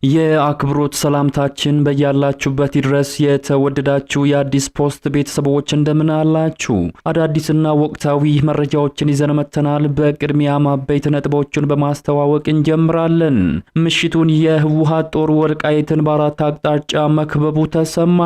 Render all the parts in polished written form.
የአክብሮት ሰላምታችን በያላችሁበት ድረስ የተወደዳችሁ የአዲስ ፖስት ቤተሰቦች እንደምን አላችሁ? አዳዲስና ወቅታዊ መረጃዎችን ይዘን መጥተናል። በቅድሚያ አበይት ነጥቦችን በማስተዋወቅ እንጀምራለን። ምሽቱን የህወሓት ጦር ወልቃይትን በአራት አቅጣጫ መክበቡ ተሰማ።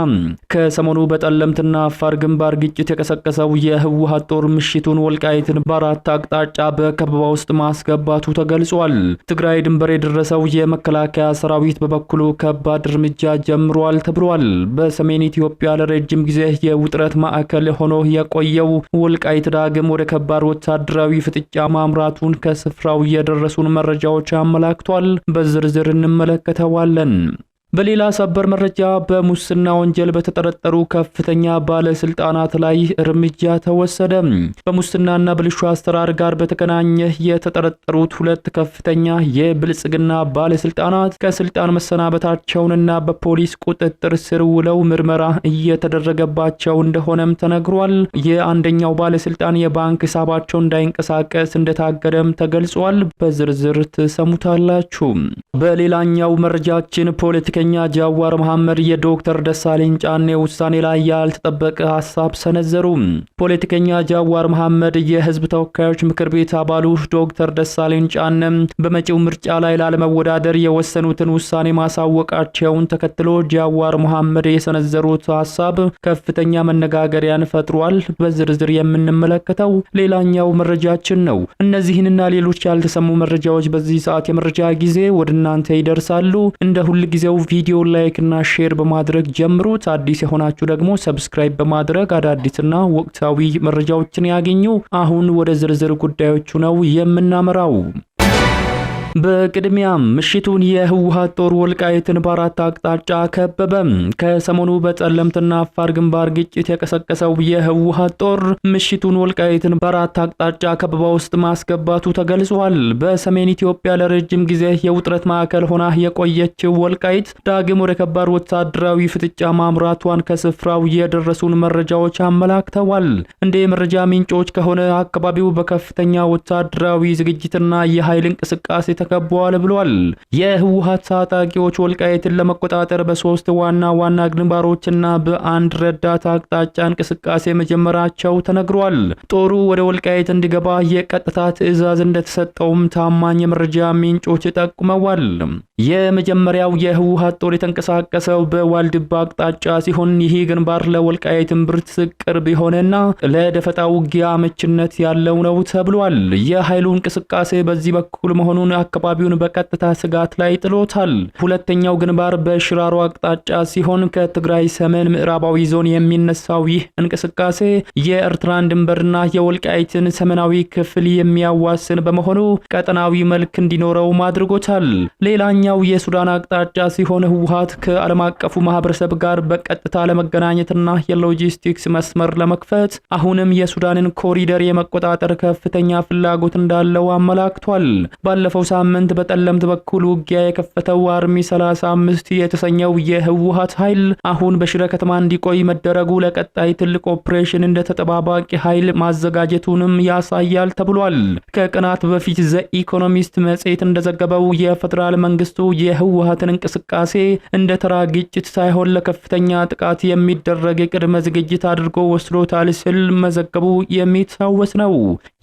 ከሰሞኑ በጠለምትና አፋር ግንባር ግጭት የቀሰቀሰው የህወሓት ጦር ምሽቱን ወልቃይትን በአራት አቅጣጫ በከበባ ውስጥ ማስገባቱ ተገልጿል። ትግራይ ድንበር የደረሰው የመከላከያ ሰራዊት በበኩሉ ከባድ እርምጃ ጀምሯል ተብሏል። በሰሜን ኢትዮጵያ ለረጅም ጊዜ የውጥረት ማዕከል ሆኖ የቆየው ወልቃይት ዳግም ወደ ከባድ ወታደራዊ ፍጥጫ ማምራቱን ከስፍራው የደረሱን መረጃዎች አመላክቷል። በዝርዝር እንመለከተዋለን። በሌላ ሰበር መረጃ በሙስና ወንጀል በተጠረጠሩ ከፍተኛ ባለስልጣናት ላይ እርምጃ ተወሰደ። በሙስናና ብልሹ አሰራር ጋር በተገናኘ የተጠረጠሩት ሁለት ከፍተኛ የብልጽግና ባለስልጣናት ከስልጣን መሰናበታቸውንና በፖሊስ ቁጥጥር ስር ውለው ምርመራ እየተደረገባቸው እንደሆነም ተነግሯል። የአንደኛው ባለስልጣን የባንክ ሂሳባቸው እንዳይንቀሳቀስ እንደታገደም ተገልጿል። በዝርዝር ትሰሙታላችሁ። በሌላኛው መረጃችን ፖለቲከኛ ጃዋር መሐመድ የዶክተር ደሳለኝ ጫኔ ውሳኔ ላይ ያልተጠበቀ ሐሳብ ሰነዘሩ። ፖለቲከኛ ጃዋር መሐመድ የህዝብ ተወካዮች ምክር ቤት አባሉ ዶክተር ደሳለኝ ጫኔ በመጪው ምርጫ ላይ ላለመወዳደር የወሰኑትን ውሳኔ ማሳወቃቸውን ተከትሎ ጃዋር መሐመድ የሰነዘሩት ሐሳብ ከፍተኛ መነጋገሪያን ፈጥሯል። በዝርዝር የምንመለከተው ሌላኛው መረጃችን ነው። እነዚህንና ሌሎች ያልተሰሙ መረጃዎች በዚህ ሰዓት የመረጃ ጊዜ ወደ እናንተ ይደርሳሉ። እንደ ሁሉ ጊዜው ቪዲዮ ላይክ እና ሼር በማድረግ ጀምሩት። አዲስ የሆናችሁ ደግሞ ሰብስክራይብ በማድረግ አዳዲስና ወቅታዊ መረጃዎችን ያገኙ። አሁን ወደ ዝርዝር ጉዳዮቹ ነው የምናመራው። በቅድሚያ ምሽቱን የህወሓት ጦር ወልቃይትን በአራት አቅጣጫ ከበበ። ከሰሞኑ በጠለምትና አፋር ግንባር ግጭት የቀሰቀሰው የህወሓት ጦር ምሽቱን ወልቃይትን በአራት አቅጣጫ ከበባ ውስጥ ማስገባቱ ተገልጿል። በሰሜን ኢትዮጵያ ለረጅም ጊዜ የውጥረት ማዕከል ሆና የቆየችው ወልቃይት ዳግም ወደ ከባድ ወታደራዊ ፍጥጫ ማምራቷን ከስፍራው የደረሱን መረጃዎች አመላክተዋል። እንደ የመረጃ ምንጮች ከሆነ አካባቢው በከፍተኛ ወታደራዊ ዝግጅትና የኃይል እንቅስቃሴ ተከቧል ብሏል። የህወሓት ታጣቂዎች ወልቃይትን ለመቆጣጠር በሶስት ዋና ግንባሮችና በአንድ ረዳት አቅጣጫ እንቅስቃሴ መጀመራቸው ተነግሯል። ጦሩ ወደ ወልቃይት እንዲገባ የቀጥታ ትዕዛዝ እንደተሰጠውም ታማኝ የመረጃ ምንጮች ጠቁመዋል። የመጀመሪያው የህወሓት ጦር የተንቀሳቀሰው በዋልድባ አቅጣጫ ሲሆን ይህ ግንባር ለወልቃይት እምብርት ቅርብ የሆነና ለደፈጣ ውጊያ አመችነት ያለው ነው ተብሏል። የኃይሉ እንቅስቃሴ በዚህ በኩል መሆኑን አካባቢውን በቀጥታ ስጋት ላይ ጥሎታል። ሁለተኛው ግንባር በሽራሮ አቅጣጫ ሲሆን ከትግራይ ሰሜን ምዕራባዊ ዞን የሚነሳው ይህ እንቅስቃሴ የኤርትራን ድንበርና የወልቃይትን ሰሜናዊ ክፍል የሚያዋስን በመሆኑ ቀጠናዊ መልክ እንዲኖረው አድርጎታል። ሌላኛው የሱዳን አቅጣጫ ሲሆን ህወሓት ከዓለም አቀፉ ማህበረሰብ ጋር በቀጥታ ለመገናኘትና የሎጂስቲክስ መስመር ለመክፈት አሁንም የሱዳንን ኮሪደር የመቆጣጠር ከፍተኛ ፍላጎት እንዳለው አመላክቷል። ባለፈው ሳምንት በጠለምት በኩል ውጊያ የከፈተው አርሚ 35 የተሰኘው የህወሓት ኃይል አሁን በሽረ ከተማ እንዲቆይ መደረጉ ለቀጣይ ትልቅ ኦፕሬሽን እንደ ተጠባባቂ ኃይል ማዘጋጀቱንም ያሳያል ተብሏል። ከቀናት በፊት ዘ ኢኮኖሚስት መጽሔት እንደዘገበው የፌደራል መንግስቱ የህወሓትን እንቅስቃሴ እንደ ተራ ግጭት ሳይሆን ለከፍተኛ ጥቃት የሚደረግ የቅድመ ዝግጅት አድርጎ ወስዶታል ሲል መዘገቡ የሚታወስ ነው።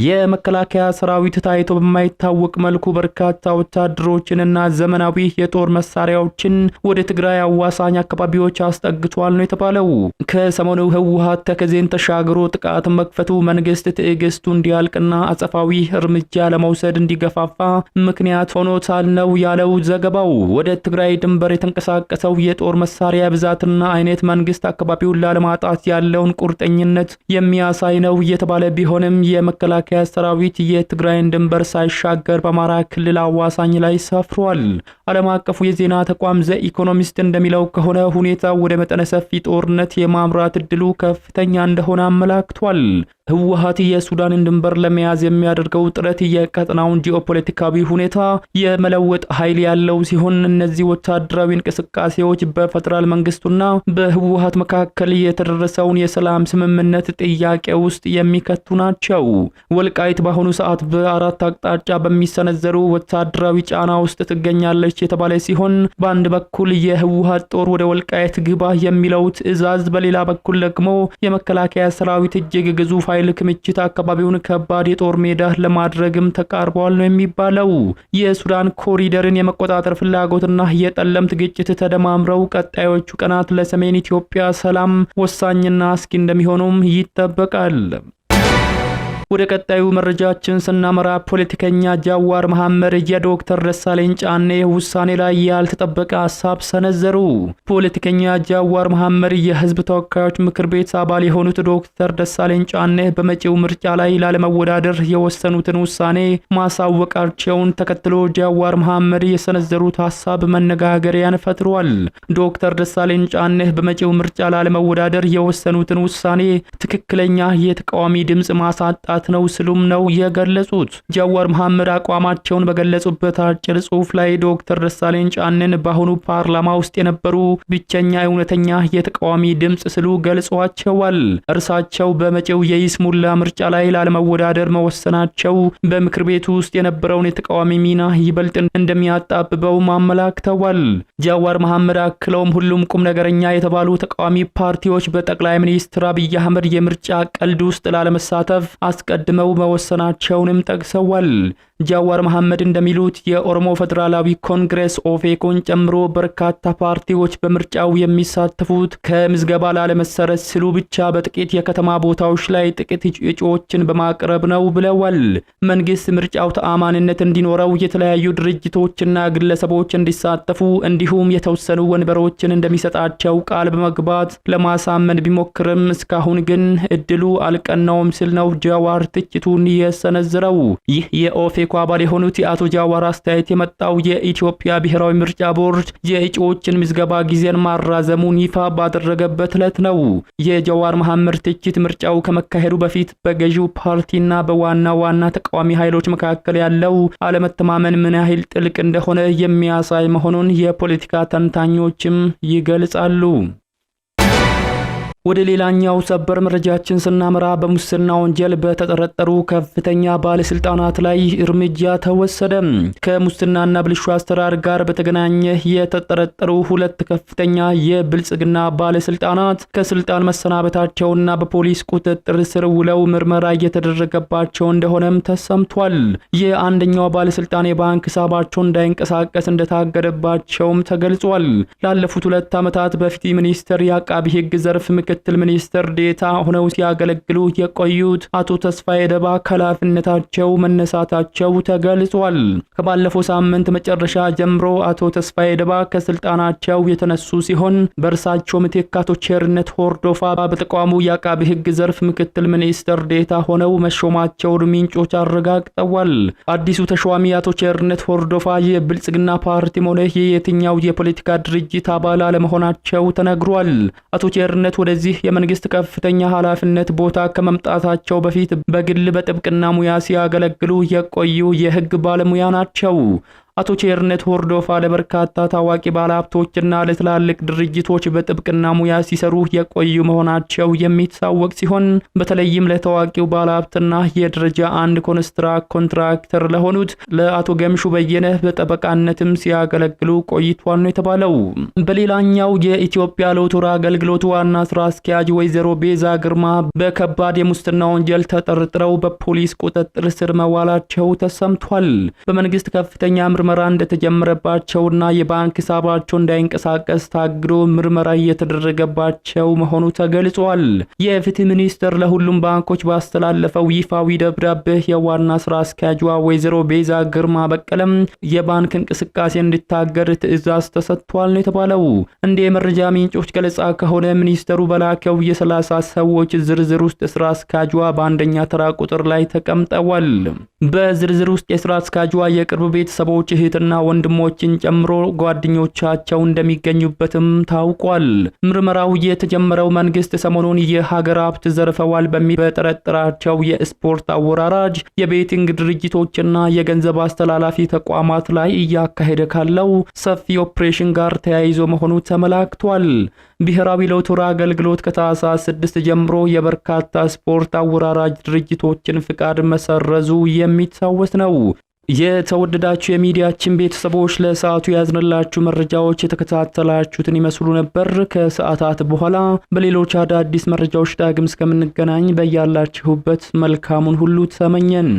የመከላከያ ሰራዊት ታይቶ በማይታወቅ መልኩ በርካታ ወታደሮችንና ዘመናዊ የጦር መሳሪያዎችን ወደ ትግራይ አዋሳኝ አካባቢዎች አስጠግቷል ነው የተባለው። ከሰሞኑ ህወሓት ተከዜን ተሻግሮ ጥቃት መክፈቱ መንግስት ትዕግስቱ እንዲያልቅና አጸፋዊ እርምጃ ለመውሰድ እንዲገፋፋ ምክንያት ሆኖታል ነው ያለው ዘገባው። ወደ ትግራይ ድንበር የተንቀሳቀሰው የጦር መሳሪያ ብዛትና አይነት መንግስት አካባቢውን ላለማጣት ያለውን ቁርጠኝነት የሚያሳይ ነው እየተባለ ቢሆንም የመከላከያ ሰራዊት የትግራይን ድንበር ሳይሻገር በአማራ ክልል አዋሳኝ ላይ ሰፍሯል። ዓለም አቀፉ የዜና ተቋም ዘ ኢኮኖሚስት እንደሚለው ከሆነ ሁኔታው ወደ መጠነ ሰፊ ጦርነት የማምራት እድሉ ከፍተኛ እንደሆነ አመላክቷል። ህወሓት የሱዳንን ድንበር ለመያዝ የሚያደርገው ጥረት የቀጠናውን ጂኦፖለቲካዊ ሁኔታ የመለወጥ ኃይል ያለው ሲሆን እነዚህ ወታደራዊ እንቅስቃሴዎች በፌደራል መንግስቱና በህወሓት መካከል የተደረሰውን የሰላም ስምምነት ጥያቄ ውስጥ የሚከቱ ናቸው። ወልቃይት በአሁኑ ሰዓት በአራት አቅጣጫ በሚሰነዘሩ ወታደራዊ ጫና ውስጥ ትገኛለች የተባለ ሲሆን በአንድ በኩል የህወሓት ጦር ወደ ወልቃይት ግባ የሚለው ትዕዛዝ፣ በሌላ በኩል ደግሞ የመከላከያ ሰራዊት እጅግ ግዙፍ ኃይል ክምችት አካባቢውን ከባድ የጦር ሜዳ ለማድረግም ተቃርበዋል ነው የሚባለው። የሱዳን ኮሪደርን የመቆጣጠር ፍላጎትና የጠለምት ግጭት ተደማምረው ቀጣዮቹ ቀናት ለሰሜን ኢትዮጵያ ሰላም ወሳኝና አስጊ እንደሚሆኑም ይጠበቃል። ወደ ቀጣዩ መረጃችን ስናመራ ፖለቲከኛ ጃዋር መሐመድ የዶክተር ደሳለኝ ጫኔ ውሳኔ ላይ ያልተጠበቀ ሐሳብ ሰነዘሩ። ፖለቲከኛ ጃዋር መሐመድ የህዝብ ተወካዮች ምክር ቤት አባል የሆኑት ዶክተር ደሳለኝ ጫኔ በመጪው ምርጫ ላይ ላለመወዳደር የወሰኑትን ውሳኔ ማሳወቃቸውን ተከትሎ ጃዋር መሐመድ የሰነዘሩት ሐሳብ መነጋገሪያን ፈጥሯል። ዶክተር ደሳለኝ ጫኔ በመጪው ምርጫ ላለመወዳደር የወሰኑትን ውሳኔ ትክክለኛ የተቃዋሚ ድምጽ ማሳጣት ነው ስሉም ነው የገለጹት። ጃዋር መሐመድ አቋማቸውን በገለጹበት አጭር ጽሑፍ ላይ ዶክተር ደሳለኝ ጫኔን በአሁኑ ፓርላማ ውስጥ የነበሩ ብቸኛ እውነተኛ የተቃዋሚ ድምጽ ስሉ ገልጿቸዋል። እርሳቸው በመጪው የይስሙላ ምርጫ ላይ ላለመወዳደር መወሰናቸው በምክር ቤቱ ውስጥ የነበረውን የተቃዋሚ ሚና ይበልጥ እንደሚያጣብበው አመላክተዋል። ጃዋር መሐመድ አክለውም ሁሉም ቁም ነገረኛ የተባሉ ተቃዋሚ ፓርቲዎች በጠቅላይ ሚኒስትር አብይ አህመድ የምርጫ ቀልድ ውስጥ ላለመሳተፍ ቀድመው መወሰናቸውንም ጠቅሰዋል። ጃዋር መሐመድ እንደሚሉት የኦሮሞ ፌደራላዊ ኮንግሬስ ኦፌኮን ጨምሮ በርካታ ፓርቲዎች በምርጫው የሚሳተፉት ከምዝገባ ላለመሰረዝ ሲሉ ብቻ በጥቂት የከተማ ቦታዎች ላይ ጥቂት እጩዎችን በማቅረብ ነው ብለዋል። መንግስት ምርጫው ተአማኒነት እንዲኖረው የተለያዩ ድርጅቶችና ግለሰቦች እንዲሳተፉ እንዲሁም የተወሰኑ ወንበሮችን እንደሚሰጣቸው ቃል በመግባት ለማሳመን ቢሞክርም እስካሁን ግን እድሉ አልቀናውም ሲል ነው ጃዋር ትችቱን የሰነዘረው። ይህ የኦፌኮ አባል የሆኑት የአቶ ጃዋር አስተያየት የመጣው የኢትዮጵያ ብሔራዊ ምርጫ ቦርድ የእጩዎችን ምዝገባ ጊዜን ማራዘሙን ይፋ ባደረገበት ዕለት ነው። የጃዋር መሐመድ ትችት ምርጫው ከመካሄዱ በፊት በገዢው ፓርቲና በዋና ዋና ተቃዋሚ ኃይሎች መካከል ያለው አለመተማመን ምን ያህል ጥልቅ እንደሆነ የሚያሳይ መሆኑን የፖለቲካ ተንታኞችም ይገልጻሉ። ወደ ሌላኛው ሰበር መረጃችን ስናመራ በሙስና ወንጀል በተጠረጠሩ ከፍተኛ ባለስልጣናት ላይ እርምጃ ተወሰደ። ከሙስናና ብልሹ አሰራር ጋር በተገናኘ የተጠረጠሩ ሁለት ከፍተኛ የብልጽግና ባለስልጣናት ከስልጣን መሰናበታቸውና በፖሊስ ቁጥጥር ስር ውለው ምርመራ እየተደረገባቸው እንደሆነም ተሰምቷል። የአንደኛው ባለስልጣን የባንክ ሂሳባቸው እንዳይንቀሳቀስ እንደታገደባቸውም ተገልጿል። ላለፉት 2 ዓመታት በፍትህ ሚኒስቴር የአቃቢ ሕግ ዘርፍ ምክትል ሚኒስትር ዴታ ሆነው ሲያገለግሉ የቆዩት አቶ ተስፋዬ ደባ ከኃላፊነታቸው መነሳታቸው ተገልጿል። ከባለፈው ሳምንት መጨረሻ ጀምሮ አቶ ተስፋዬ ደባ ከስልጣናቸው የተነሱ ሲሆን በእርሳቸው ምትክ አቶ ቸርነት ሆርዶፋ በተቋሙ የአቃቢ ሕግ ዘርፍ ምክትል ሚኒስትር ዴታ ሆነው መሾማቸውን ምንጮች አረጋግጠዋል። አዲሱ ተሿሚ አቶ ቸርነት ሆርዶፋ የብልጽግና ፓርቲም ሆነ የየትኛው የፖለቲካ ድርጅት አባል አለመሆናቸው ተነግሯል። አቶ ቸርነት ወደዚህ የመንግስት ከፍተኛ ኃላፊነት ቦታ ከመምጣታቸው በፊት በግል በጥብቅና ሙያ ሲያገለግሉ የቆዩ የህግ ባለሙያ ናቸው። አቶ ቸርነት ሆርዶፋ ለበርካታ ታዋቂ ባለሀብቶችና ለትላልቅ ድርጅቶች በጥብቅና ሙያ ሲሰሩ የቆዩ መሆናቸው የሚታወቅ ሲሆን በተለይም ለታዋቂው ባለሀብትና የደረጃ 1 ኮንትራክተር ለሆኑት ለአቶ ገምሹ በየነ በጠበቃነትም ሲያገለግሉ ቆይቷል ነው የተባለው። በሌላኛው የኢትዮጵያ ሎተሪ አገልግሎት ዋና ስራ አስኪያጅ ወይዘሮ ቤዛ ግርማ በከባድ የሙስና ወንጀል ተጠርጥረው በፖሊስ ቁጥጥር ስር መዋላቸው ተሰምቷል። በመንግስት ከፍተኛ ምርመራ እንደተጀመረባቸውና የባንክ ሂሳባቸው እንዳይንቀሳቀስ ታግዶ ምርመራ እየተደረገባቸው መሆኑ ተገልጿል። የፍትህ ሚኒስቴር ለሁሉም ባንኮች ባስተላለፈው ይፋዊ ደብዳቤ የዋና ስራ አስኪያጇ ወይዘሮ ቤዛ ግርማ በቀለም የባንክ እንቅስቃሴ እንዲታገድ ትዕዛዝ ተሰጥቷል ነው የተባለው። እንደ የመረጃ ምንጮች ገለጻ ከሆነ ሚኒስቴሩ በላከው የ30 ሰዎች ዝርዝር ውስጥ ስራ አስኪያጇ በአንደኛ ተራ ቁጥር ላይ ተቀምጠዋል። በዝርዝር ውስጥ የስራ አስኪያጇ የቅርብ ቤተሰቦች እህትና ወንድሞችን ጨምሮ ጓደኞቻቸው እንደሚገኙበትም ታውቋል። ምርመራው የተጀመረው መንግስት ሰሞኑን የሀገር ሀብት ዘርፈዋል በሚል በጠረጠራቸው የስፖርት አወራራጅ፣ የቤቲንግ ድርጅቶችና የገንዘብ አስተላላፊ ተቋማት ላይ እያካሄደ ካለው ሰፊ ኦፕሬሽን ጋር ተያይዞ መሆኑ ተመላክቷል። ብሔራዊ ሎተሪ አገልግሎት ከታህሳስ 6 ጀምሮ የበርካታ ስፖርት አወራራጅ ድርጅቶችን ፍቃድ መሰረዙ የሚታወስ ነው። የተወደዳችሁ የሚዲያችን ቤተሰቦች ለሰዓቱ ያዝንላችሁ መረጃዎች የተከታተላችሁትን ይመስሉ ነበር። ከሰዓታት በኋላ በሌሎች አዳዲስ መረጃዎች ዳግም እስከምንገናኝ በያላችሁበት መልካሙን ሁሉ ተመኘን።